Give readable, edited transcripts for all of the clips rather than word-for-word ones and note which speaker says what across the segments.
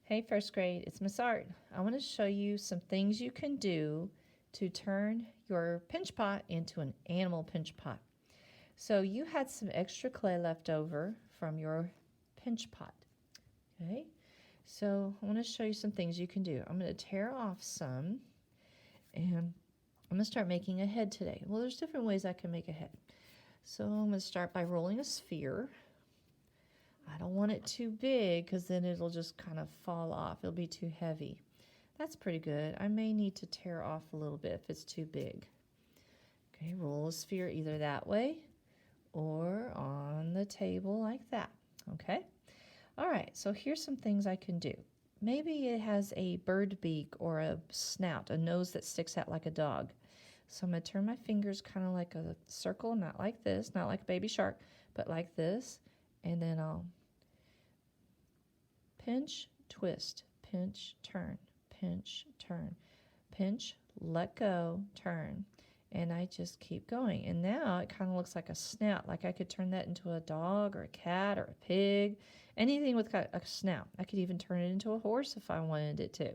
Speaker 1: Hey, first grade, it's Miss Art. I want to show you some things you can do to turn your pinch pot into an animal pinch pot. So you had some extra clay left over from your pinch pot. Okay, so I want to show you some things you can do. I'm going to tear off some and I'm going to start making a head today. Well, there's different ways I can make a head. So I'm going to start by rolling a sphere. I don't want it too big because then it'll just kind of fall off. It'll be too heavy. That's pretty good. I may need to tear off a little bit if it's too big. Okay, roll a sphere either that way or on the table like that. Okay? All right, so here's some things I can do. Maybe it has a bird beak or a snout, a nose that sticks out like a dog. So I'm going to turn my fingers kind of like a circle, not like this, not like a baby shark, but like this. And then I'll pinch, twist, pinch, turn, pinch, turn, pinch, let go, turn. And I just keep going. And now it kind of looks like a snout, like I could turn that into a dog or a cat or a pig, anything with a snout. I could even turn it into a horse if I wanted it to.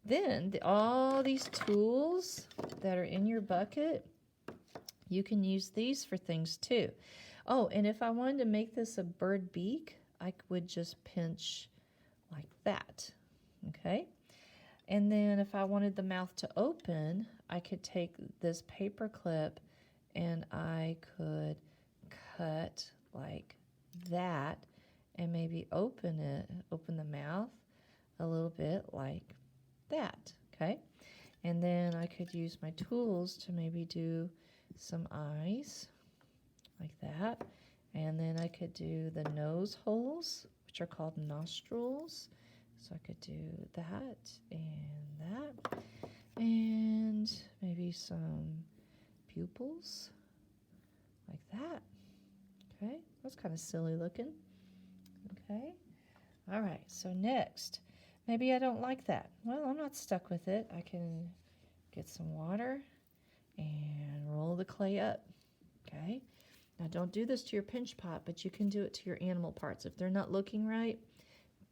Speaker 1: Then all these tools that are in your bucket, you can use these for things too. Oh, and if I wanted to make this a bird beak, I would just pinch like that, okay? And then if I wanted the mouth to open, I could take this paper clip and I could cut like that and maybe open the mouth a little bit like that, okay? And then I could use my tools to maybe do some eyes like that. And then I could do the nose holes, which are called nostrils. So I could do that and that. And maybe some pupils like that. Okay, that's kind of silly looking. Okay, all right, so next, maybe I don't like that. Well, I'm not stuck with it. I can get some water and roll the clay up. Okay, now don't do this to your pinch pot, but you can do it to your animal parts. If they're not looking right,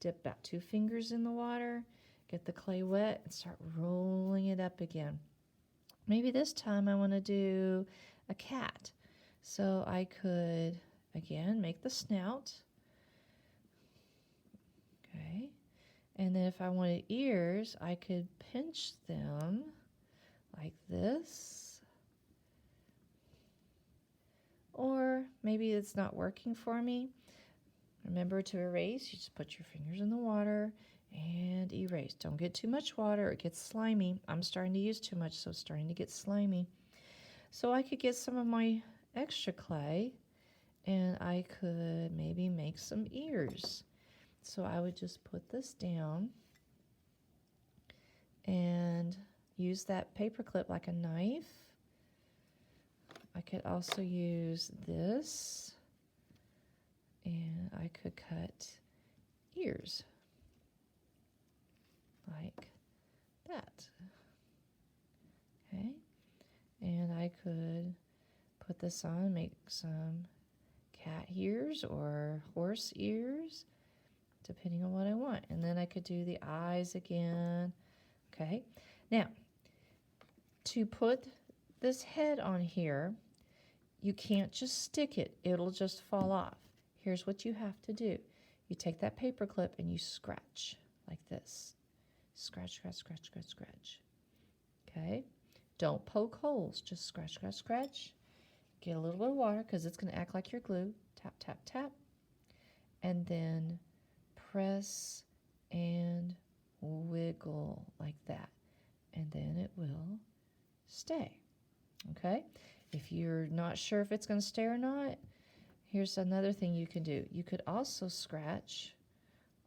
Speaker 1: dip about 2 fingers in the water, get the clay wet, and start rolling it up again. Maybe this time I want to do a cat. So I could, again, make the snout. Okay. And then if I wanted ears, I could pinch them like this. Or maybe it's not working for me. Remember to erase. You just put your fingers in the water and erase. Don't get too much water. It gets slimy. I'm starting to use too much, so it's starting to get slimy. So I could get some of my extra clay and I could maybe make some ears. So I would just put this down and use that paper clip like a knife. I could also use this and I could cut ears like that. Okay, and I could put this on, make some cat ears or horse ears, depending on what I want. And then I could do the eyes again. Okay, now to put this head on here, you can't just stick it. It'll just fall off. Here's what you have to do. You take that paper clip and you scratch like this. Scratch, scratch, scratch, scratch, scratch. Okay? Don't poke holes. Just scratch, scratch, scratch. Get a little bit of water because it's going to act like your glue. Tap, tap, tap. And then press and wiggle like that. And then it will stay. Okay? If you're not sure if it's going to stay or not, here's another thing you can do. You could also scratch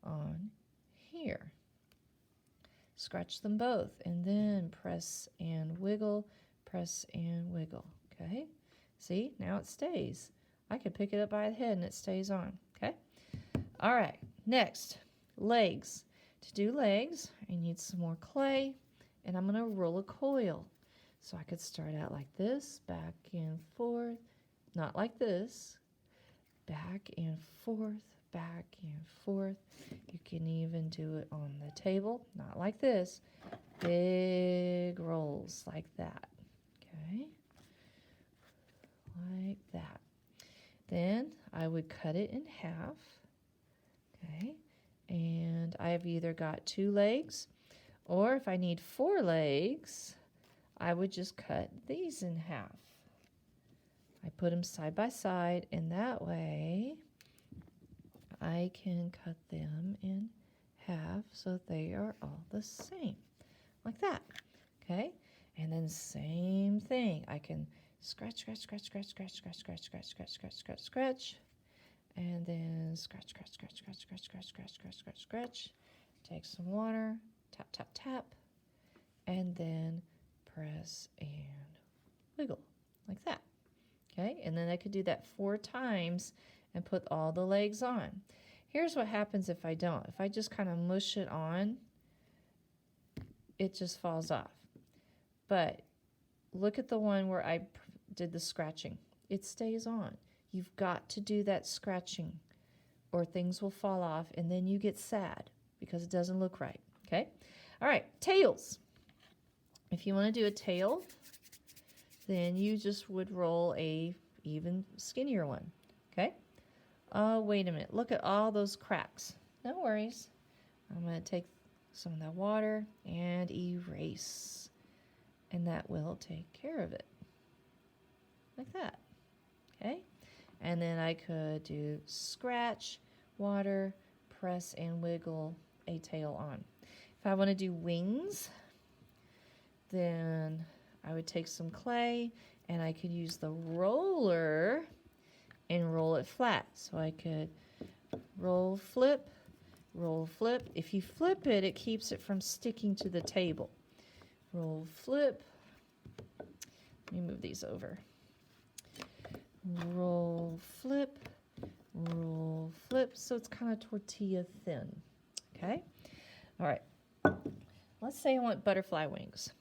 Speaker 1: on here. Scratch them both and then press and wiggle, press and wiggle. Okay? See, now it stays. I could pick it up by the head and it stays on. Okay? All right, next, legs. To do legs, I need some more clay and I'm going to roll a coil. So I could start out like this, back and forth, not like this, back and forth, back and forth. You can even do it on the table, not like this. Big rolls like that. Okay, like that. Then I would cut it in half. Okay, and I've either got 2 legs, or if I need 4 legs, I would just cut these in half. I put them side by side, and that way I can cut them in half so they are all the same, like that. Okay, and then same thing. I can scratch, scratch, scratch, scratch, scratch, scratch, scratch, scratch, scratch, scratch, scratch, scratch, and then scratch, scratch, scratch, scratch, scratch, scratch, scratch, scratch, scratch, scratch. Take some water, tap, tap, tap, and then press and wiggle like that. Okay, and then I could do that 4 times and put all the legs on. Here's what happens if I don't. If I just kind of mush it on, it just falls off. But look at the one where I did the scratching. It stays on. You've got to do that scratching or things will fall off and then you get sad because it doesn't look right. Okay? All right, tails. If you want to do a tail, then you just would roll a even skinnier one. Okay? Oh, wait a minute. Look at all those cracks. No worries. I'm going to take some of that water and erase. And that will take care of it. Like that. Okay? And then I could do scratch, water, press, and wiggle a tail on. If I want to do wings, then I would take some clay and I could use the roller and roll it flat. So I could roll, flip. If you flip it, it keeps it from sticking to the table. Roll, flip. Let me move these over. Roll, flip, so it's kind of tortilla thin. Okay? All right. Let's say I want butterfly wings.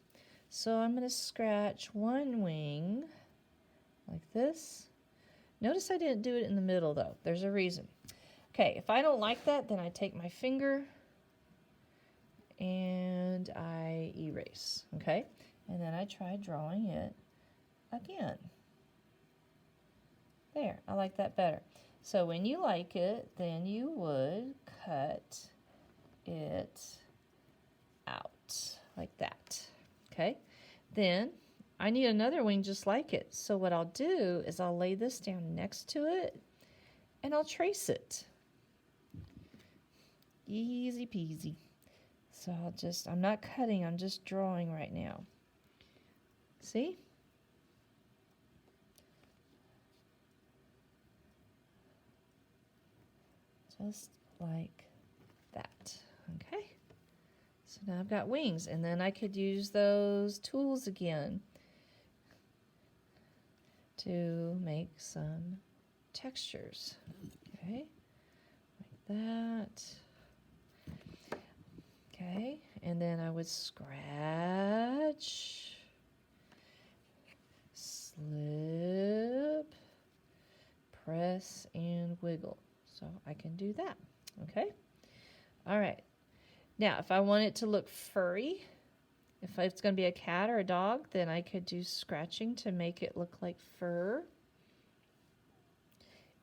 Speaker 1: So I'm going to scratch one wing like this. Notice I didn't do it in the middle though. There's a reason. Okay, if I don't like that, then I take my finger and I erase. Okay? And then I try drawing it again. There, I like that better. So when you like it, then you would cut it out like that. Okay? Then I need another wing just like it. So what I'll do is I'll lay this down next to it and I'll trace it. Easy peasy. So I'm not cutting, I'm just drawing right now. See? Just like that. Okay? So now I've got wings, and then I could use those tools again to make some textures. Okay? Like that. Okay, and then I would scratch, slip, press, and wiggle. So I can do that, okay? All right. Now, if I want it to look furry, if it's going to be a cat or a dog, then I could do scratching to make it look like fur.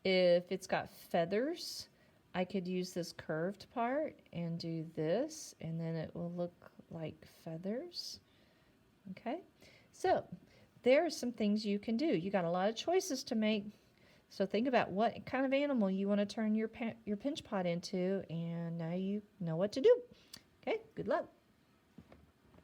Speaker 1: If it's got feathers, I could use this curved part and do this, and then it will look like feathers. Okay? So, there are some things you can do. You got a lot of choices to make. So think about what kind of animal you want to turn your pinch pot into, and now you know what to do. Okay? Good luck.